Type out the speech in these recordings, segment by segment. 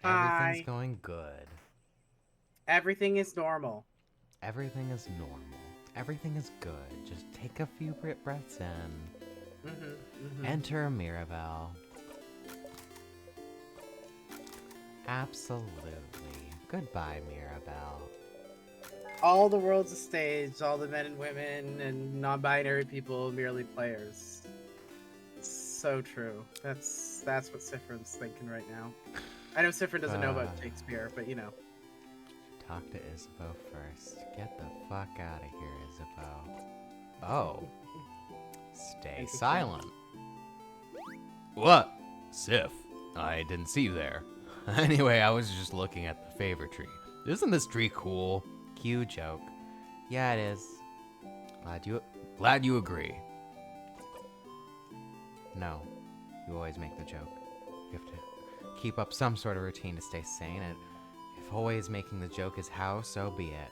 Everything's Hi. going good. Everything is normal. Everything is normal. Everything is good. Just take a few breaths in. Mm-hmm. Enter Mirabelle. Absolutely. Goodbye, Mirabelle. All the world's a stage. All the men and women and non-binary people merely players. So true. That's what Siffrin's thinking right now. I know Siffrin doesn't know about Shakespeare, but you know. Talk to Isabeau first. Get the fuck out of here, Isabeau. Oh. Stay silent. What? Sif, I didn't see you there. Anyway, I was just looking at the favor tree. Isn't this tree cool? Cue joke. Yeah, it is. Glad you agree. No, you always make the joke. You have to keep up some sort of routine to stay sane, and if always making the joke is how, so be it.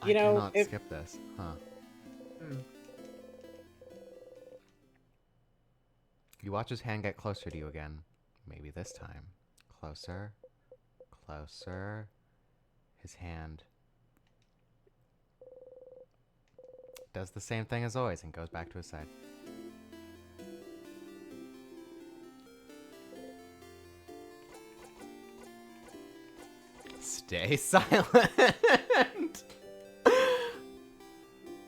I cannot skip this, huh? You watch his hand get closer to you again. Maybe this time. Closer. Closer. His hand does the same thing as always and goes back to his side. Stay silent.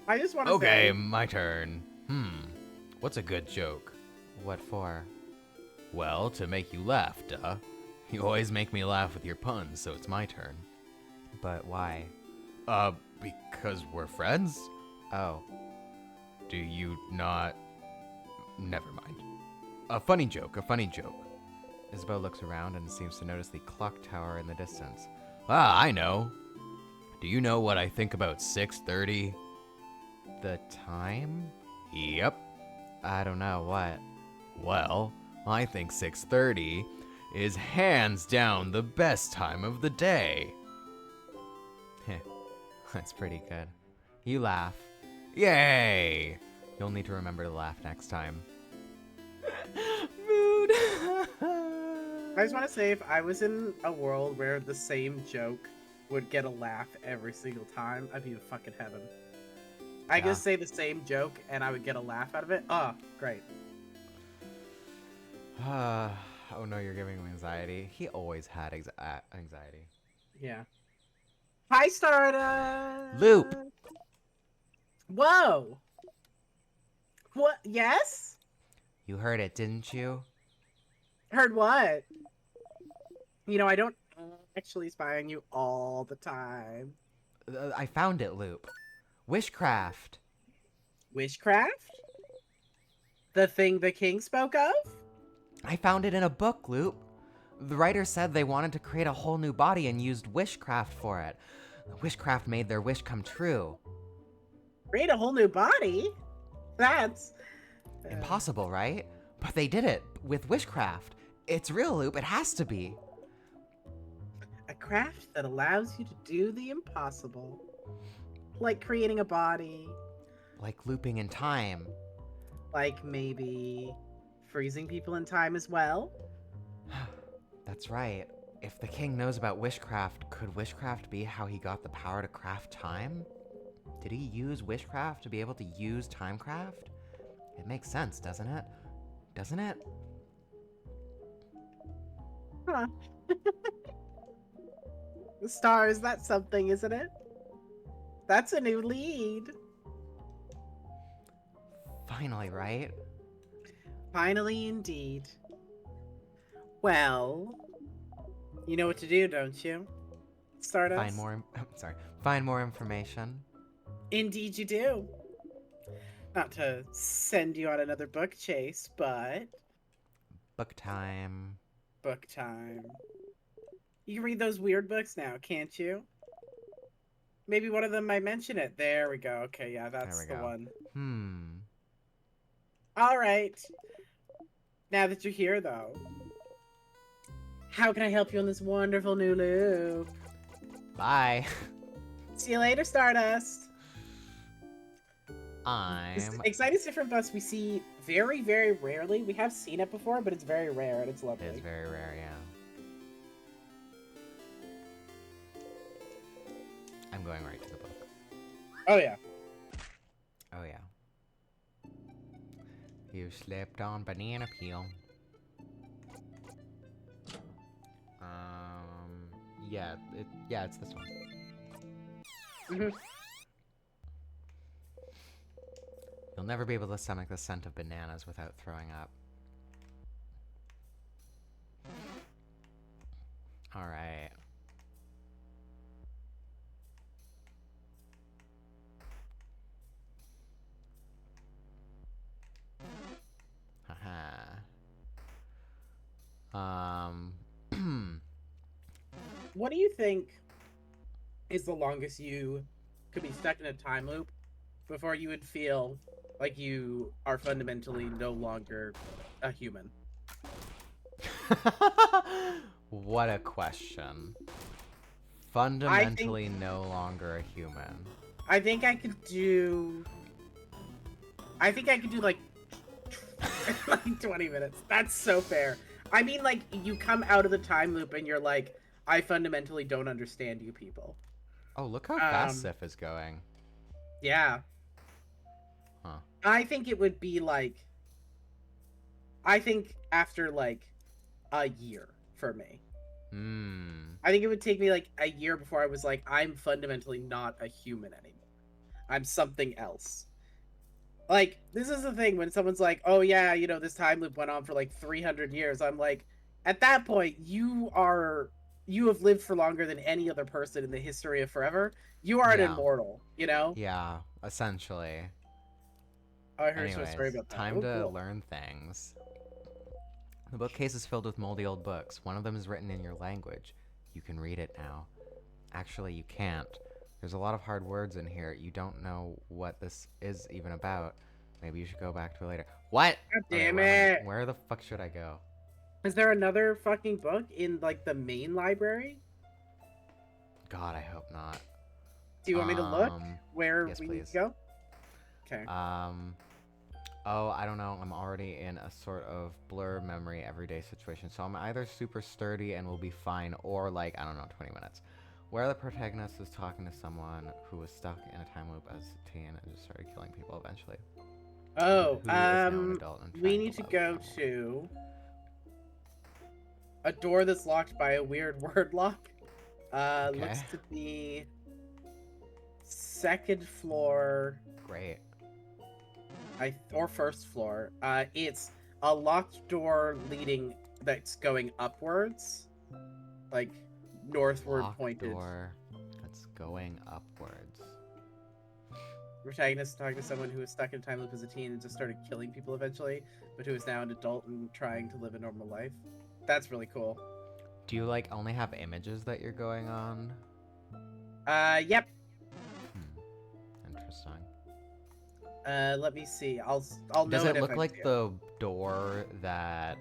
I just want to say. Okay, my turn. What's a good joke? What for? Well, to make you laugh, duh. You always make me laugh with your puns, so it's my turn. But why? Because we're friends? Oh. Do you not? Never mind. A funny joke. Isabeau looks around and seems to notice the clock tower in the distance. Ah, I know. Do you know what I think about 6:30? The time? Yep. I don't know, what? Well, I think 6:30 is hands down the best time of the day. Heh, that's pretty good. You laugh. Yay! You'll need to remember to laugh next time. Mood. I just want to say, if I was in a world where the same joke would get a laugh every single time, I'd be in fucking heaven. I could say the same joke and I would get a laugh out of it. Oh, great. Oh no, you're giving him anxiety. He always had anxiety. Yeah. Hi, Stardust! Loop! Whoa! What? Yes? You heard it, didn't you? Heard what? You know, I don't actually spy on you all the time. I found it, Loop. Wishcraft. Wishcraft? The thing the king spoke of? I found it in a book, Loop. The writer said they wanted to create a whole new body and used wishcraft for it. Wishcraft made their wish come true. Create a whole new body? That's... Impossible, right? But they did it with wishcraft. It's real, Loop. It has to be. A craft that allows you to do the impossible. Like creating a body. Like looping in time. Like maybe freezing people in time as well. That's right. If the king knows about wishcraft, could wishcraft be how he got the power to craft time? Did he use wishcraft to be able to use timecraft? It makes sense, doesn't it? Doesn't it? Huh. Stars, that's something, isn't it? That's a new lead. Finally, right? Finally, indeed. Well, you know what to do, don't you? Stardust? Find more information. Indeed you do. Not to send you on another book chase, but... Book time. Book time. You can read those weird books now, can't you? Maybe one of them might mention it. There we go. Okay, yeah, that's the one. All right. Now that you're here, though, how can I help you on this wonderful new loop? Bye. See you later, Stardust. This I'm. exciting Siffrin bus we see very, very rarely. We have seen it before, but it's very rare and it's lovely. It's very rare, yeah. I'm going right to the book. Oh yeah. Oh yeah. You slipped on banana peel. Yeah, it's this one. Mhm. You'll never be able to stomach the scent of bananas without throwing up. All right. Haha. Um. What do you think is the longest you could be stuck in a time loop before you would feel like you are fundamentally no longer a human? What a question. I think Fundamentally no longer a human. I think I could do like like 20 minutes. That's so fair. I mean, like, you come out of the time loop and you're like, I fundamentally don't understand you people. Oh, look how fast Um, Sif is going. yeah. Huh. I think it would be like, I think after like a year for me. Hmm. I think it would take me like a year before I was like, I'm fundamentally not a human anymore. I'm something else. Like, this is the thing when someone's like, oh yeah, you know, this time loop went on for like 300 years. I'm like, at that point, you have lived for longer than any other person in the history of forever. You are an Yeah. immortal, you know? Yeah, essentially. Oh, I heard a story Anyways, about that. time Oh, to cool. learn things. The bookcase is filled with moldy old books. One of them is written in your language. You can read it now. Actually, you can't. There's a lot of hard words in here. You don't know what this is even about. Maybe you should go back to it later. What? God Okay, damn it. where the fuck should I go? Is there another fucking book in like the main library? God, I hope not. Do you want me to look where Yes, we need to please. go? Okay. Oh, I don't know. I'm already in a sort of blur memory everyday situation. So I'm either super sturdy and will be fine, or like, I don't know, 20 minutes. Where the protagonist is talking to someone who was stuck in a time loop as a teen and just started killing people eventually. Oh, Who is now an adult and we trying need to to love go normal. to a door that's locked by a weird word lock. Okay. Looks to be second floor, Great. or first floor. It's a locked door leading that's going upwards, like northward Locked pointed. door that's going upwards. Protagonist talking to someone who was stuck in a time loop as a teen and just started killing people eventually, but who is now an adult and trying to live a normal life. That's really cool. Do you like only have images that you're going on? Yep. Interesting. Let me see. I'll Does know it it if look I like see it. the door that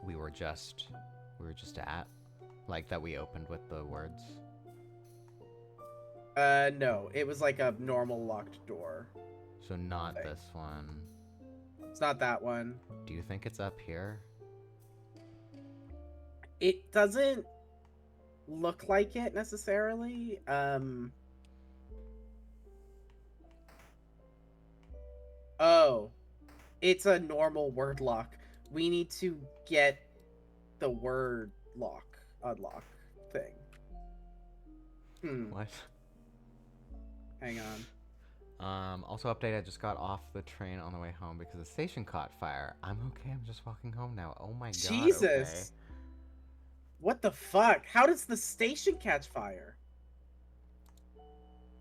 we were just at? Like that we opened with the words? No. It was like a normal locked door. So not Thing. this one. It's not that one. Do you think it's up here? It doesn't look like it necessarily. Oh. It's a normal word lock. We need to get the word unlock thing. What? Hang on. Also update, I just got off the train on the way home because the station caught fire. I'm okay, I'm just walking home now. Oh my god, Jesus. okay. What the fuck? How does the station catch fire?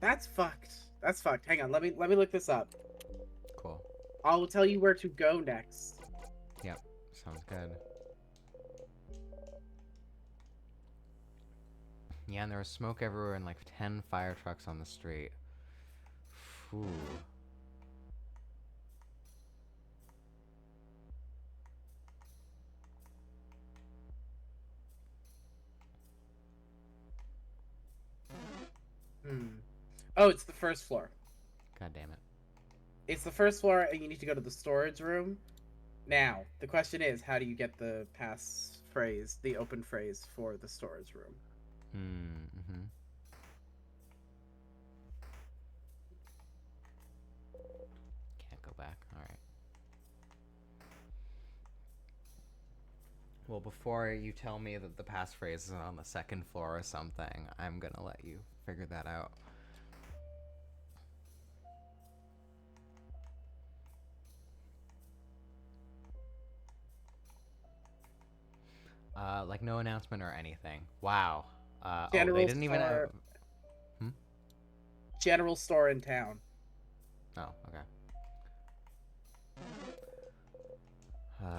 That's fucked. That's fucked. Hang on, let me look this up. Cool. I'll tell you where to go next. Yep, sounds good. Yeah, and there was smoke everywhere and like 10 fire trucks on the street. Phew. Oh, it's the first floor. God damn it. It's the first floor, and you need to go to the storage room. Now, the question is, how do you get the passphrase, the open phrase for the storage room? Mm-hmm. Can't go back. All right. Well, before you tell me that the passphrase is on the second floor or something, I'm gonna let you figure that out. Like no announcement or anything. Wow. Oh, they General didn't even. store. Hmm? General store in town. Oh, okay.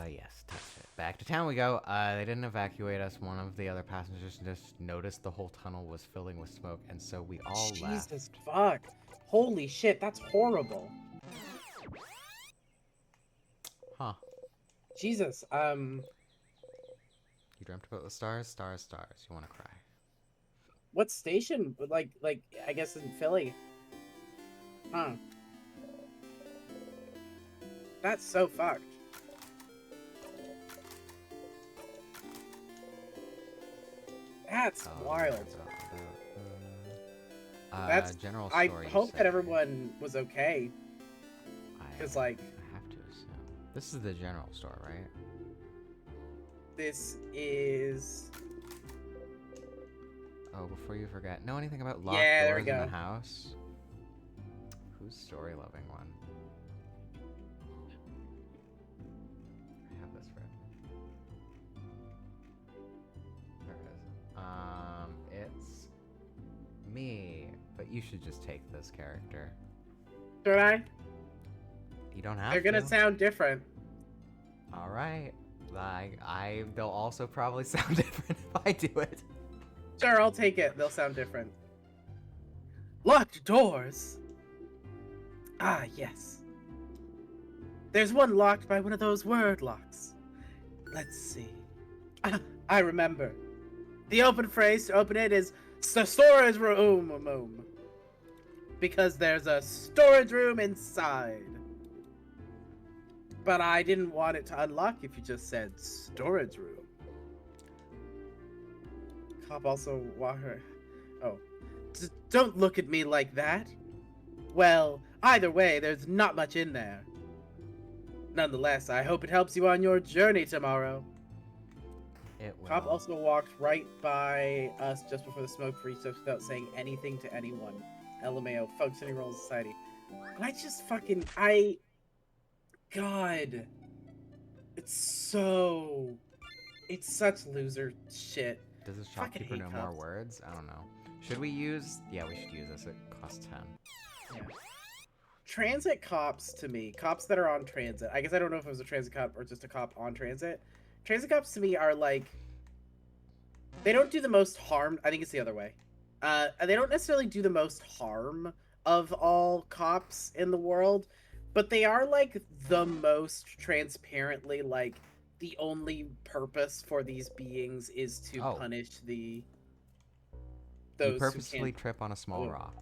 Yes, touch it. Back to town we go. They didn't evacuate us. One of the other passengers just noticed the whole tunnel was filling with smoke, and so we all left. Jesus fuck. Holy shit, that's horrible. Huh. Jesus, You dreamt about the stars? Stars, stars. You wanna cry. what station? Like, I guess in Philly. Huh. That's so fucked. That's wild. That's general I story. hope that everyone was okay. Because, like, I have to assume. This is the general store, right? this is. Oh, before you forget, know anything about locked Yeah, there we doors in the go. house? Who's story loving one? I have this written. There it is. It's me, but you should just take this character. Should I? You don't have They're to. gonna sound different. All right. They'll also probably sound different if I do it. Sure, I'll take it. They'll sound different. Locked doors? Ah, yes. There's one locked by one of those word locks. Let's see. Ah, I remember. The open phrase to open it is the storage room. Because there's a storage room inside. But I didn't want it to unlock if you just said storage room. Cop also want her. Oh. Don't look at me like that. Well, either way, there's not much in there. Nonetheless, I hope it helps you on your journey tomorrow. It will. Cop also walked right by us just before the smoke reached us without saying anything to anyone. LMAO, functioning role in society. I just fucking. God. It's such loser shit. Does this Fucking shopkeeper hate know more cops. words? I don't know. Should we use? Yeah, we should use this. It costs 10. Yeah. Transit cops to me, cops that are on transit. I guess I don't know if it was a transit cop or just a cop on transit. Transit cops to me are like, they don't do the most harm. I think it's the other way. They don't necessarily do the most harm of all cops in the world, but they are like the most transparently like the only purpose for these beings is to punish those You purposefully trip on a small rock.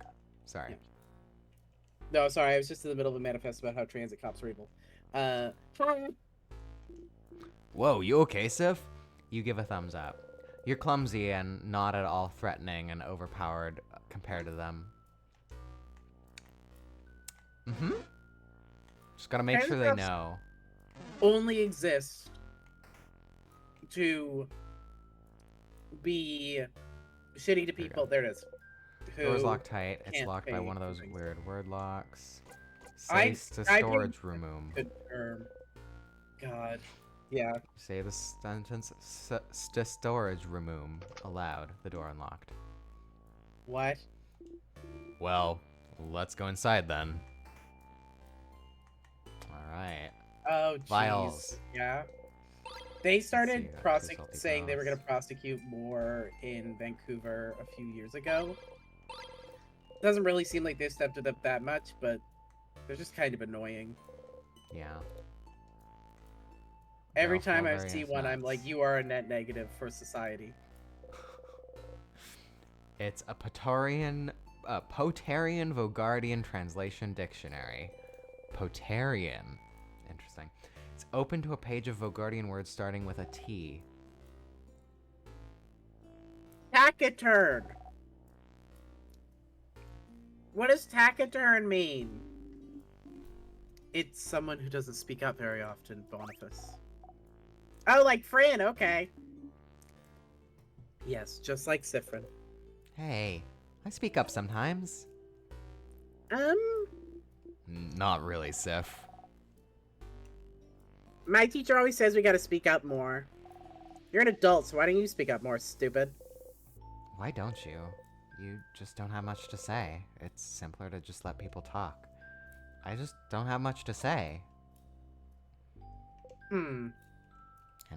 Sorry. Yeah. No, sorry, I was just in the middle of a manifest about how transit cops are evil. Whoa, you okay, Sif? You give a thumbs up. You're clumsy and not at all threatening and overpowered compared to them. Mm-hmm. Just gotta make sure they know. Only exist to be shitty to people. There it is. Door's locked tight. It's locked by one of those weird word locks. Safe to storage room. Good term. God. Yeah. Say the sentence to storage room aloud. The door unlocked. What? Well, let's go inside then. Alright. Oh, jeez. Vials. Yeah. They started saying they were going to prosecute more in Vancouver a few years ago. Doesn't really seem like they've stepped it up that much, but they're just kind of annoying. Yeah. Every time I see one, I'm like, you are a net negative for society. It's a Praetorian Potarian Vogardian Translation Dictionary. Potarian. Interesting. It's open to a page of Vogardian words starting with a T. Taciturn. What does taciturn mean? It's someone who doesn't speak up very often, Boniface. Oh, like Fran, okay. Yes, just like Siffrin. Hey, I speak up sometimes. Not really, Sif. My teacher always says we gotta speak up more. You're an adult, so why don't you speak up more, stupid? Why don't you? You just don't have much to say. It's simpler to just let people talk. I just don't have much to say. And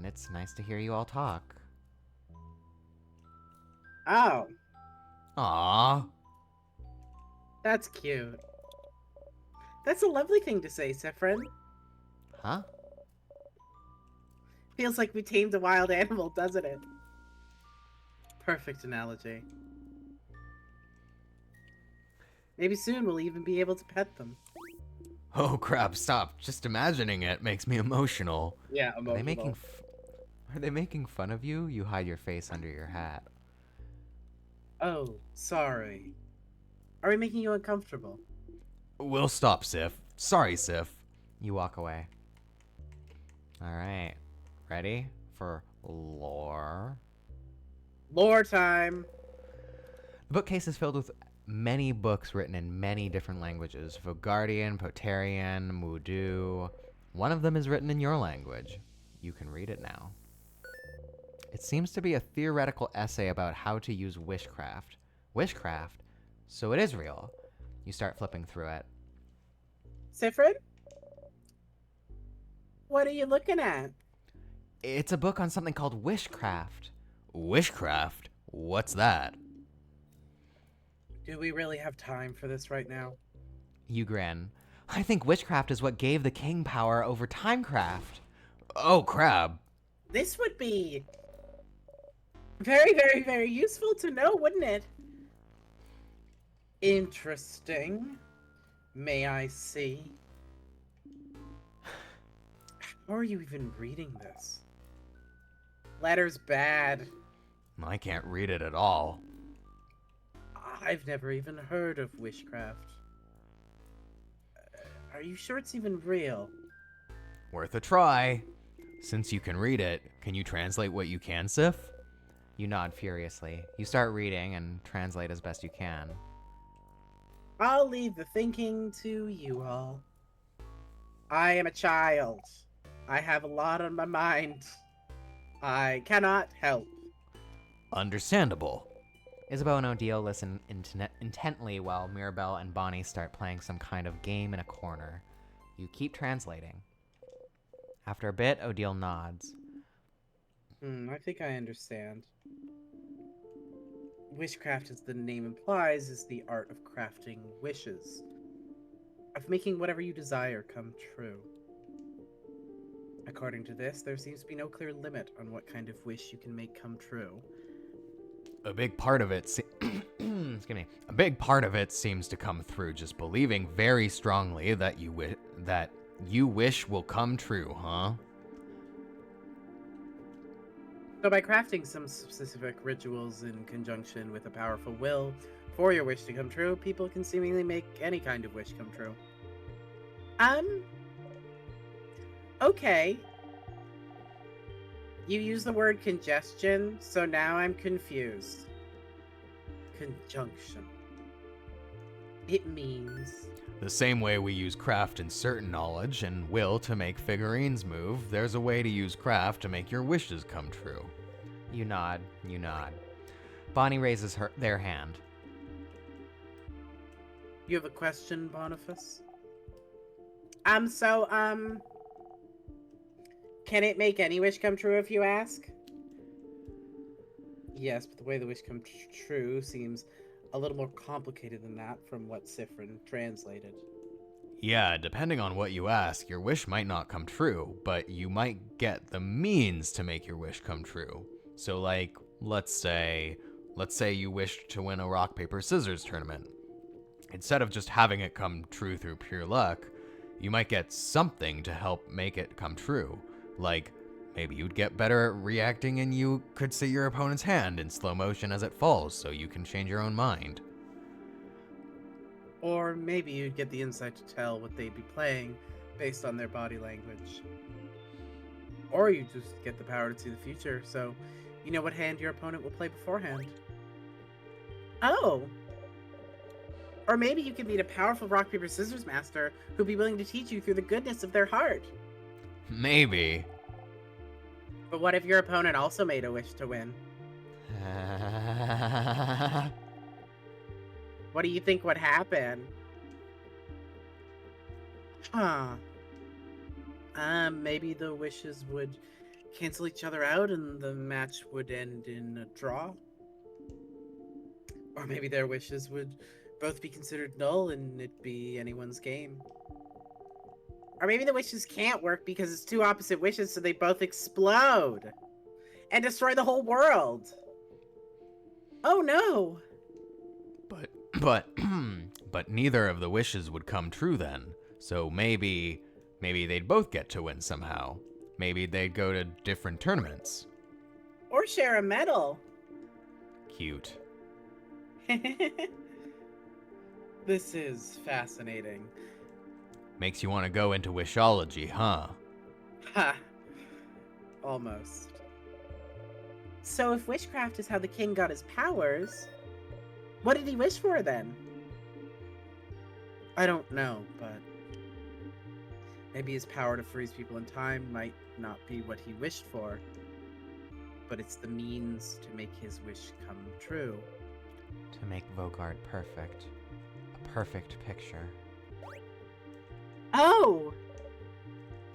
it's nice to hear you all talk. Oh. Aww. That's cute. That's a lovely thing to say, Siffrin. Huh? Feels like we tamed a wild animal, doesn't it? Perfect analogy. Maybe soon we'll even be able to pet them. Oh crap, stop. Just imagining it makes me emotional. Yeah, emotional. Are they making fun of you? You hide your face under your hat. Oh, sorry. Are we making you uncomfortable? We'll stop, Sif. Sorry, Sif. You walk away. Alright. Ready for lore? Lore time! The bookcase is filled with many books written in many different languages. Vogardian, Potarian, Mudu. One of them is written in your language. You can read it now. It seems to be a theoretical essay about how to use wishcraft. Wishcraft? So it is real. You start flipping through it. Siffrin? What are you looking at? It's a book on something called wishcraft. Wishcraft? What's that? Do we really have time for this right now? You grin. I think witchcraft is what gave the king power over timecraft. Oh, crab. This would be very, very, very useful to know, wouldn't it? Interesting. May I see? How are you even reading this? Letter's bad. I can't read it at all. I've never even heard of witchcraft. Are you sure it's even real? Worth a try. Since you can read it, can you translate what you can, Sif? You nod furiously. You start reading and translate as best you can. I'll leave the thinking to you all. I am a child. I have a lot on my mind. I cannot help. Understandable. Isabeau and Odile listen intently while Mirabelle and Bonnie start playing some kind of game in a corner. You keep translating. After a bit, Odile nods. I think I understand. Wishcraft, as the name implies, is the art of crafting wishes. Of making whatever you desire come true. According to this, there seems to be no clear limit on what kind of wish you can make come true. A big part of it, excuse me. A big part of it seems to come through just believing very strongly that you wish will come true, huh? So by crafting some specific rituals in conjunction with a powerful will for your wish to come true, people can seemingly make any kind of wish come true. Okay. You use the word congestion, so now I'm confused. Conjunction. It means... The same way we use craft in certain knowledge and will to make figurines move, there's a way to use craft to make your wishes come true. You nod. Bonnie raises their hand. You have a question, Boniface? Can it make any wish come true if you ask? Yes, but the way the wish comes true seems a little more complicated than that from what Siffrin translated. Yeah, depending on what you ask, your wish might not come true, but you might get the means to make your wish come true. So like, let's say, let's say you wished to win a rock, paper, scissors tournament. Instead of just having it come true through pure luck, you might get something to help make it come true. Like, maybe you'd get better at reacting and you could see your opponent's hand in slow motion as it falls so you can change your own mind. Or maybe you'd get the insight to tell what they'd be playing based on their body language. Or you just get the power to see the future, so you know what hand your opponent will play beforehand. Oh! Or maybe you could meet a powerful rock, paper, scissors master who'd be willing to teach you through the goodness of their heart. Maybe. But what if your opponent also made a wish to win? What do you think would happen? Huh. Maybe the wishes would cancel each other out and the match would end in a draw? Or maybe their wishes would both be considered null and it'd be anyone's game. Or maybe the wishes can't work because it's two opposite wishes, so they both explode and destroy the whole world. Oh no! But neither of the wishes would come true then. So maybe they'd both get to win somehow. Maybe they'd go to different tournaments. Or share a medal. Cute. This is fascinating. Makes you want to go into wishology, huh? Ha! Almost. So if witchcraft is how the king got his powers, what did he wish for then? I don't know, but maybe his power to freeze people in time might not be what he wished for, but it's the means to make his wish come true. To make Vogard perfect. A perfect picture. Oh!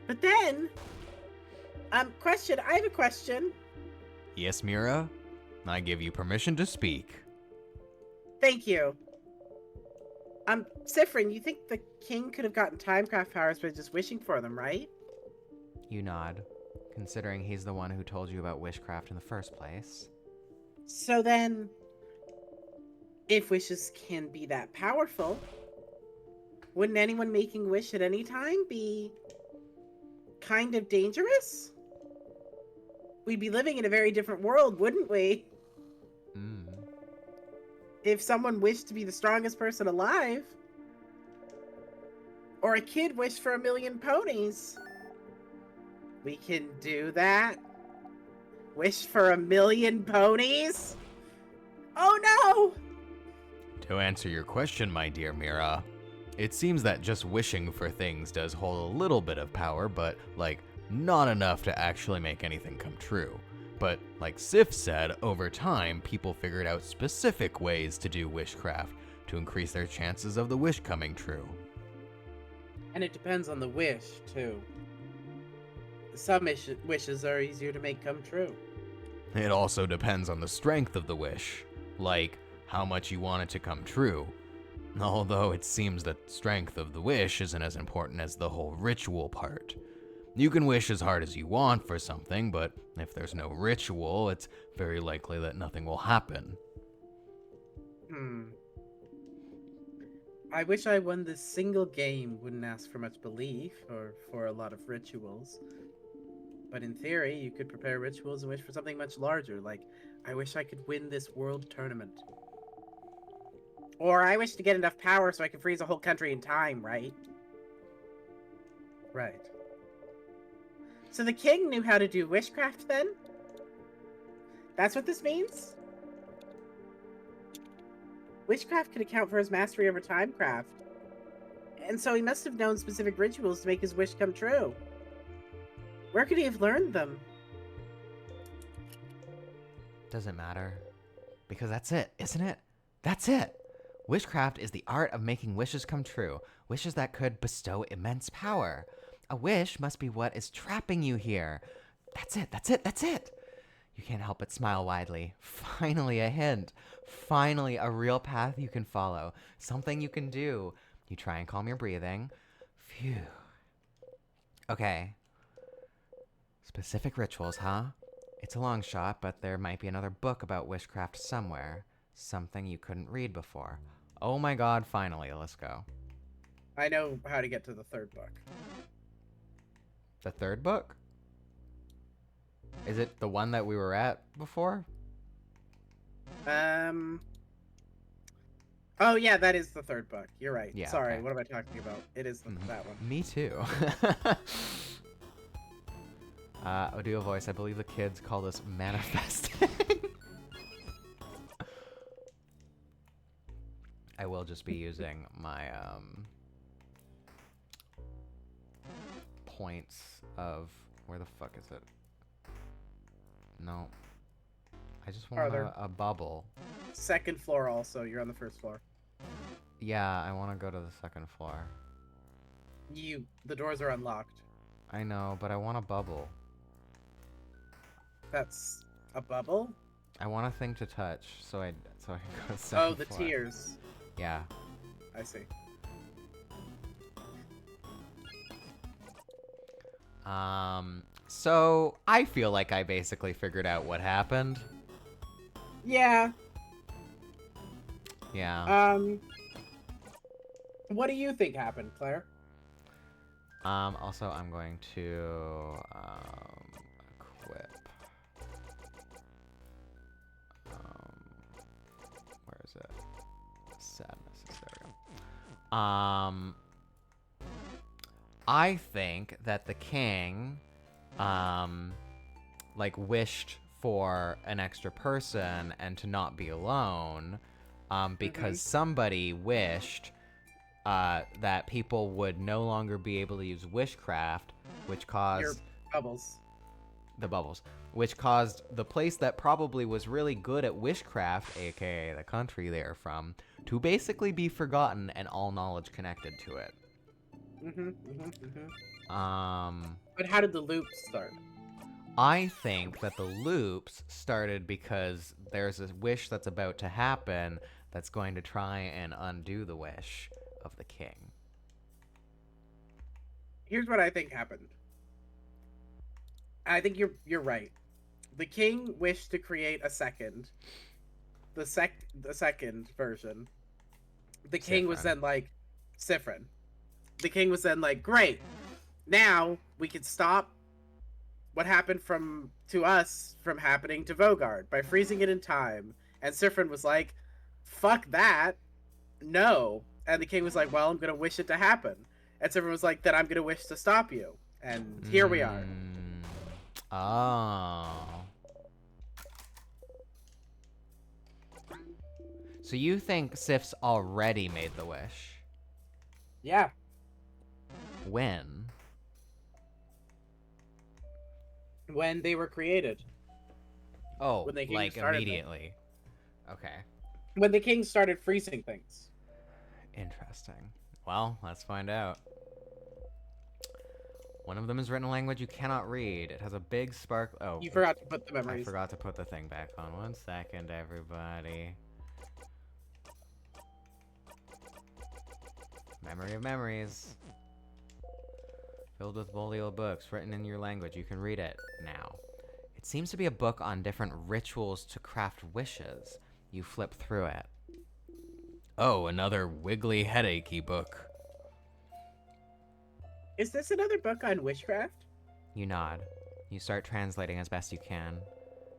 But then... I have a question. Yes, Mira? I give you permission to speak. Thank you. Siffrin, you think the king could have gotten timecraft powers by just wishing for them, right? You nod, considering he's the one who told you about wishcraft in the first place. So then, if wishes can be that powerful, wouldn't anyone making wish at any time be kind of dangerous? We'd be living in a very different world, wouldn't we? If someone wished to be the strongest person alive, or a kid wished for 1,000,000 ponies, we can do that? Wish for 1,000,000 ponies? Oh no! To answer your question, my dear Mira, it seems that just wishing for things does hold a little bit of power, but, not enough to actually make anything come true. But, like Sif said, over time, people figured out specific ways to do wishcraft to increase their chances of the wish coming true. And it depends on the wish, too. Some wishes are easier to make come true. It also depends on the strength of the wish, like how much you want it to come true. Although it seems that strength of the wish isn't as important as the whole ritual part. You can wish as hard as you want for something, but if there's no ritual, it's very likely that nothing will happen. I wish I won this single game wouldn't ask for much belief or for a lot of rituals. But in theory, you could prepare rituals and wish for something much larger, like, I wish I could win this world tournament. Or I wish to get enough power so I could freeze a whole country in time, right? Right. So the king knew how to do wishcraft then? That's what this means? Witchcraft could account for his mastery over timecraft. And so he must have known specific rituals to make his wish come true. Where could he have learned them? Doesn't matter. Because that's it, isn't it? That's it! Wishcraft is the art of making wishes come true. Wishes that could bestow immense power. A wish must be what is trapping you here. That's it, that's it, that's it! You can't help but smile widely. Finally a hint. Finally a real path you can follow. Something you can do. You try and calm your breathing. Phew. Okay. Specific rituals, huh? It's a long shot, but there might be another book about witchcraft somewhere. Something you couldn't read before. Oh my god, finally, let's go. I know how to get to the third book. The third book? Is it the one that we were at before? Oh yeah, that is the third book. You're right. Yeah, Sorry, okay. what am I talking about? It is that one. Me too. Audio voice, I believe the kids call this manifesting. I will just be using my points of where the fuck is it? No. I just want a bubble. Second floor also. You're on the first floor. Yeah, I want to go to the second floor. The doors are unlocked. I know, but I want a bubble. That's a bubble? I want a thing to touch, so I can go to the second Oh, the floor. tears. Yeah. I see. So I feel like I basically figured out what happened. Yeah. Yeah. What do you think happened, Claire? Also I'm going to equip. Where is it? Sadness is there. I think that the king, like wished for an extra person and to not be alone, because somebody wished that people would no longer be able to use witchcraft, which caused Your bubbles. the bubbles, which caused the place that probably was really good at witchcraft, aka the country they're from, to basically be forgotten and all knowledge connected to it. But how did the loop start? I think that the loops started because there's a wish that's about to happen that's going to try and undo the wish of the king. Here's what I think happened. I think you're right. The king wished to create a second. The second version. The king was then like Siffrin. The king was then like, great. Now we can stop what happened to us from happening to Vogard by freezing it in time. And Siffrin was like, fuck that. No. And the king was like, well, I'm gonna wish it to happen. And Siffrin was like, then I'm gonna wish to stop you. And here we are. Oh. So you think Sif's already made the wish? Yeah. When? When they were created. Oh, When the king like started immediately. Okay. When the king started freezing things. Interesting. Well, let's find out. One of them is written in a language you cannot read. It has a big spark. Oh, You forgot to put the memories. I forgot to put the thing back on. 1 second, everybody. Memory of memories. Filled with Bolio books, written in your language. You can read it now. It seems to be a book on different rituals to craft wishes. You flip through it. Oh, another wiggly, headachy book. Is this another book on witchcraft? You nod. You start translating as best you can.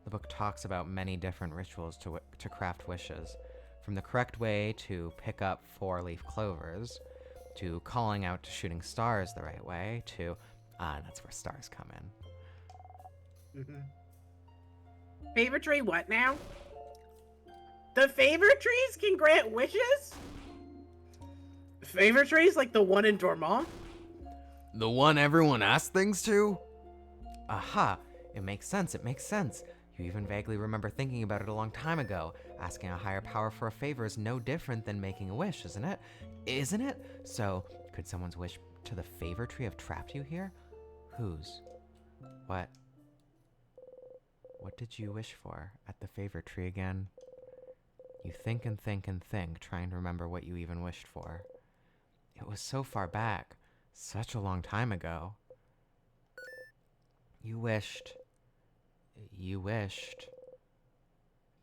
The book talks about many different rituals to craft wishes, from the correct way to pick up 4-leaf clovers, to calling out to shooting stars the right way, to... that's where stars come in. Favor tree what now? The favor trees can grant wishes? Favor trees like the one in Dormont? The one everyone asks things to? Aha! It makes sense, it makes sense. You even vaguely remember thinking about it a long time ago. Asking a higher power for a favor is no different than making a wish, isn't it? Isn't it? So, could someone's wish to the favor tree have trapped you here? Whose? What? What did you wish for at the favor tree again? You think and think and think, trying to remember what you even wished for. It was so far back, such a long time ago. You wished You wished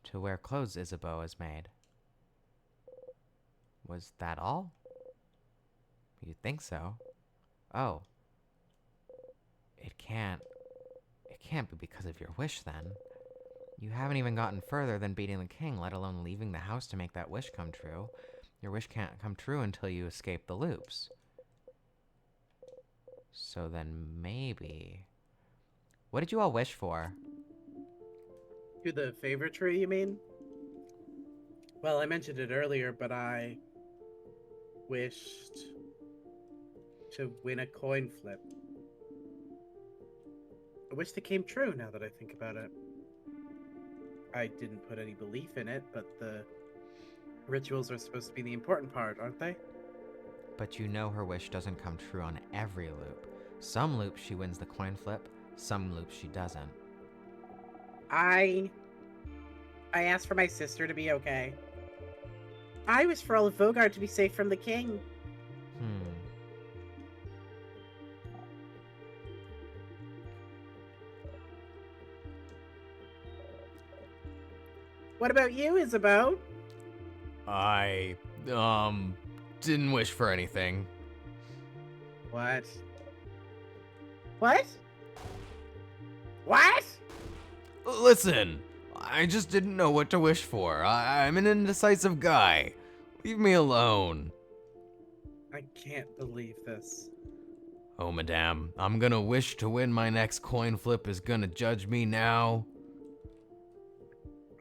to wear clothes Isabeau has made. Was that all? You think so? Oh, it can't. It can't be because of your wish then. You haven't even gotten further than beating the king, let alone leaving the house to make that wish come true. Your wish can't come true until you escape the loops. So then maybe. What did you all wish for? To the favorite tree, you mean? Well, I mentioned it earlier, but I wished to win a coin flip. I wish that came true now that I think about it. I didn't put any belief in it, but the rituals are supposed to be the important part, aren't they? But you know her wish doesn't come true on every loop. Some loops she wins the coin flip, some loops she doesn't. I asked for my sister to be okay. I wish for all of Vogard to be safe from the king. Hmm. What about you, Isabeau? I, didn't wish for anything. What? What? What? Listen, I just didn't know what to wish for. I'm an indecisive guy. Leave me alone. I can't believe this. Oh, madame, I'm gonna wish to win my next coin flip is gonna judge me now.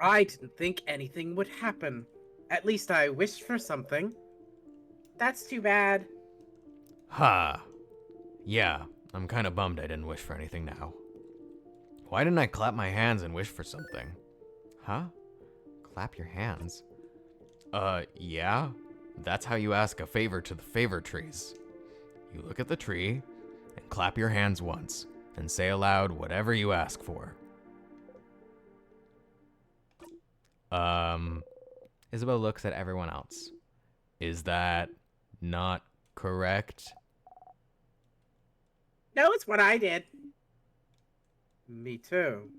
I didn't think anything would happen. At least I wished for something. That's too bad. Ha. Yeah, I'm kinda bummed I didn't wish for anything now. Why didn't I clap my hands and wish for something? Huh? Clap your hands? Yeah? That's how you ask a favor to the favor trees. You look at the tree and clap your hands once, and say aloud whatever you ask for. Isabel looks at everyone else. Is that not correct? No, it's what I did. Me too.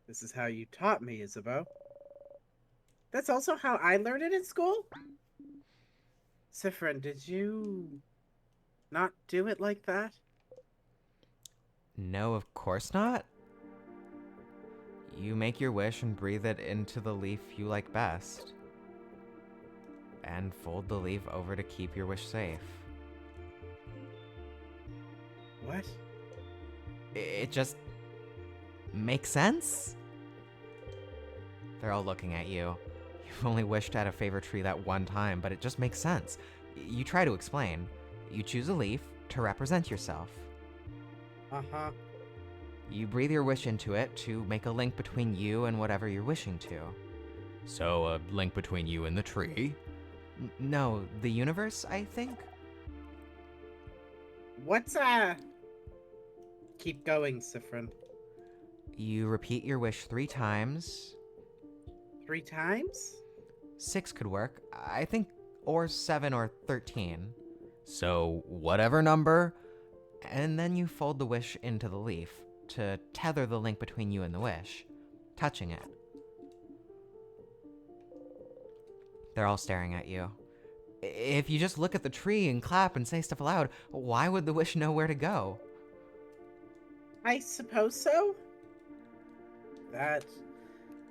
This is how you taught me, Isabeau. That's also how I learned it in school? Siffrin, did you not do it like that? No, of course not. You make your wish and breathe it into the leaf you like best. And fold the leaf over to keep your wish safe. What? It just makes sense? They're all looking at you. You've only wished at a favor tree that one time, but it just makes sense. You try to explain. You choose a leaf to represent yourself. Uh-huh. You breathe your wish into it to make a link between you and whatever you're wishing to. So, a link between you and the tree? No, the universe, I think? What's, Keep going, Siffrin. You repeat your wish 3 times. 3 times? 6 could work, I think, or 7 or 13. So, whatever number, and then you fold the wish into the leaf to tether the link between you and the wish, touching it. They're all staring at you. If you just look at the tree and clap and say stuff aloud, why would the wish know where to go? I suppose so? That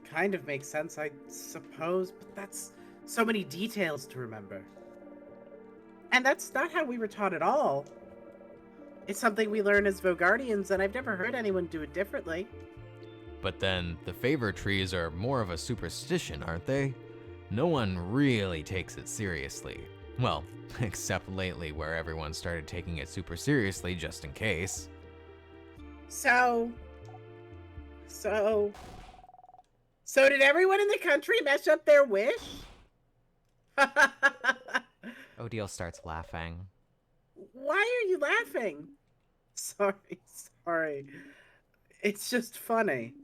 kind of makes sense, I suppose, but that's so many details to remember. And that's not how we were taught at all. It's something we learn as Vogardians, and I've never heard anyone do it differently. But then, the favor trees are more of a superstition, aren't they? No one really takes it seriously. Well, except lately where everyone started taking it super seriously just in case. So did everyone in the country mess up their wish? Odile starts laughing. Why are you laughing? Sorry. It's just funny.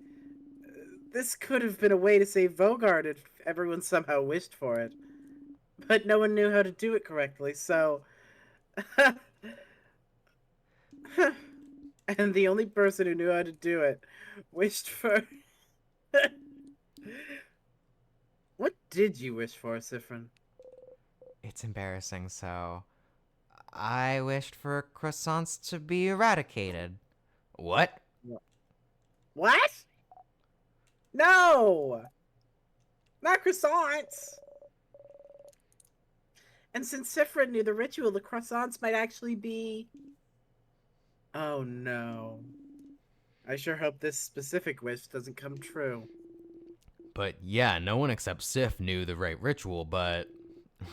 This could have been a way to save Vogard if everyone somehow wished for it. But no one knew how to do it correctly, so... and the only person who knew how to do it wished for. What did you wish for, Siffrin? It's embarrassing, so I wished for croissants to be eradicated. What? What? No! Not croissants! And since Siffrin knew the ritual, the croissants might actually be. Oh no. I sure hope this specific wish doesn't come true. But yeah, no one except Sif knew the right ritual, but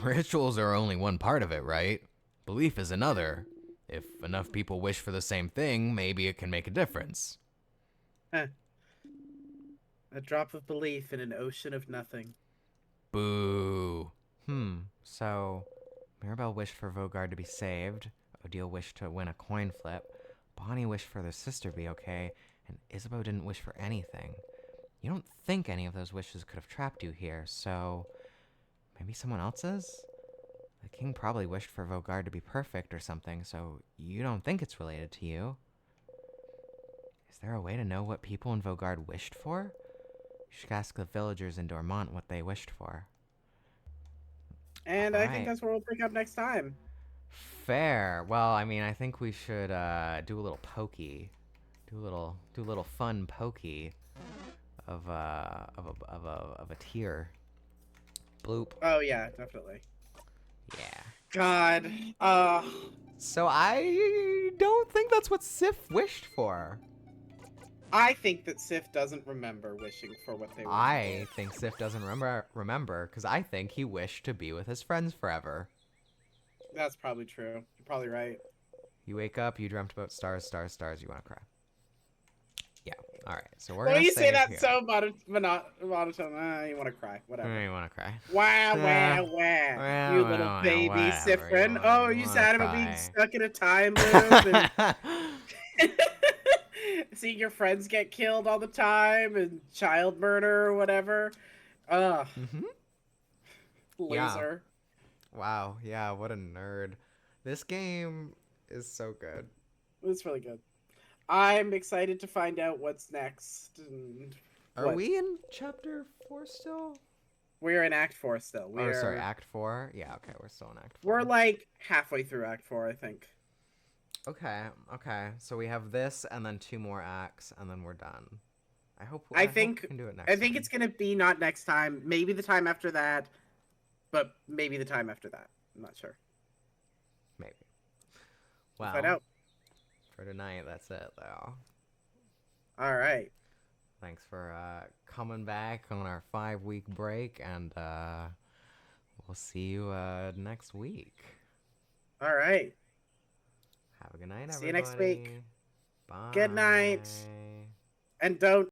rituals are only one part of it, right? Belief is another. If enough people wish for the same thing, maybe it can make a difference. Huh. A drop of belief in an ocean of nothing. Boo. So Mirabelle wished for Vogard to be saved, Odile wished to win a coin flip, Bonnie wished for their sister to be okay, and Isabeau didn't wish for anything. You don't think any of those wishes could have trapped you here, so maybe someone else's? The king probably wished for Vogard to be perfect or something, so you don't think it's related to you. Is there a way to know what people in Vogard wished for? You should ask the villagers in Dormont what they wished for. And All I think right. that's where we'll pick up next time. Fair. Well, I mean, I think we should do a little pokey, do a little fun pokey of a tier. Bloop. Oh yeah, definitely. Yeah. God. So I don't think that's what Sif wished for. I think that Sif doesn't remember wishing for what they wished I think Sif doesn't remember because I think he wished to be with his friends forever. for. That's probably true. You're probably right. You wake up, you dreamt about stars, stars, stars. You want to cry. Yeah. All right. So we're Well, gonna you say save that here. so monotone. You want to cry. Whatever. You want to cry? Wah, wah, wah. Well, You little well, baby whatever. Siffrin. Oh, are you wanna sad about being cry. stuck in a time loop and seeing your friends get killed all the time and child murder or whatever? Ugh, Mhm. Yeah. loser. Wow. Yeah. What a nerd. This game is so good. It's really good. I'm excited to find out what's next. And Are what we in chapter 4 still? we're in Act 4 still. Oh, sorry, Act 4. Yeah. Okay, we're still in Act 4. We're like halfway through Act 4, I think. Okay. Okay. So we have this, and then 2 more acts, and then we're done. I hope I we think can do it next I think time. it's gonna be not next time, maybe the time after that, but maybe the time after that. I'm not sure. Maybe. We'll find Well, out. for tonight, that's it, though. All right. Thanks for coming back on our 5-week break, and we'll see you next week. All right. Have a good night, See you everybody. next week. Bye. Good night. And don't